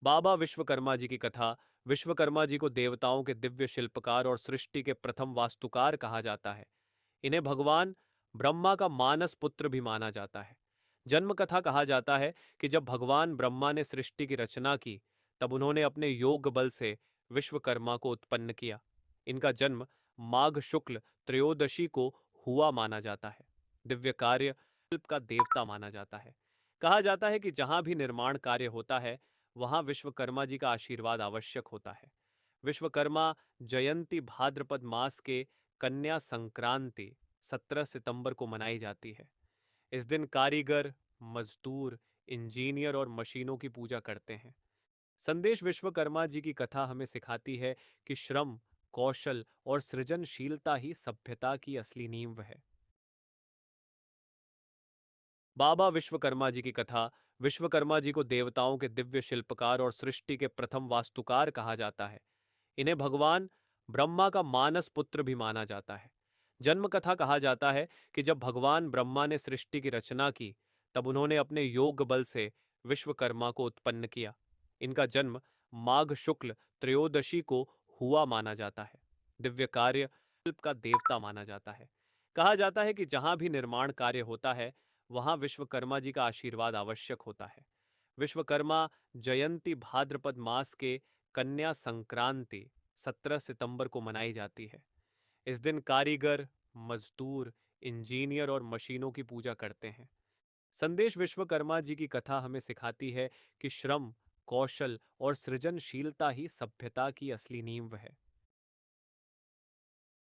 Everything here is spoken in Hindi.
बाबा विश्वकर्मा जी की कथा। विश्वकर्मा जी को देवताओं के दिव्य शिल्पकार और सृष्टि के प्रथम वास्तुकार कहा जाता है। इन्हें भगवान ब्रह्मा का मानस पुत्र भी माना जाता है। जन्म कथा कहा जाता है कि जब भगवान ब्रह्मा ने सृष्टि की रचना की, तब उन्होंने अपने योग बल से विश्वकर्मा को उत्पन्न किया। इनका जन्म माघ शुक्ल त्रयोदशी को हुआ माना जाता है। दिव्य कार्य शिल्प का देवता माना जाता है। कहा जाता है कि जहां भी निर्माण कार्य होता है, वहां विश्वकर्मा जी का आशीर्वाद आवश्यक होता है। विश्वकर्मा जयंती भाद्रपद मास के कन्या संक्रांति 17 सितंबर को मनाई जाती है। इस दिन कारीगर, मजदूर, इंजीनियर और मशीनों की पूजा करते हैं। संदेश विश्वकर्मा जी की कथा हमें सिखाती है कि श्रम, कौशल और सृजनशीलता ही सभ्यता की असली नींव है। बाबा विश्वकर्मा जी की कथा। विश्वकर्मा जी को देवताओं के दिव्य शिल्पकार और सृष्टि के प्रथम वास्तुकार कहा जाता है। इन्हें भगवान ब्रह्मा का मानस पुत्र भी माना जाता है। जन्म कथा कहा जाता है कि जब भगवान ब्रह्मा ने सृष्टि की रचना की, तब उन्होंने अपने योग बल से विश्वकर्मा को उत्पन्न किया। इनका जन्म माघ शुक्ल त्रयोदशी को हुआ माना जाता है। दिव्य कार्य शिल्प का देवता माना जाता है। कहा जाता है कि जहां भी निर्माण कार्य होता है, वहां विश्वकर्मा जी का आशीर्वाद आवश्यक होता है। विश्वकर्मा जयंती भाद्रपद मास के कन्या संक्रांति 17 सितंबर को मनाई जाती है। इस दिन कारीगर, मजदूर, इंजीनियर और मशीनों की पूजा करते हैं। संदेश विश्वकर्मा जी की कथा हमें सिखाती है कि श्रम, कौशल और सृजनशीलता ही सभ्यता की असली नींव है।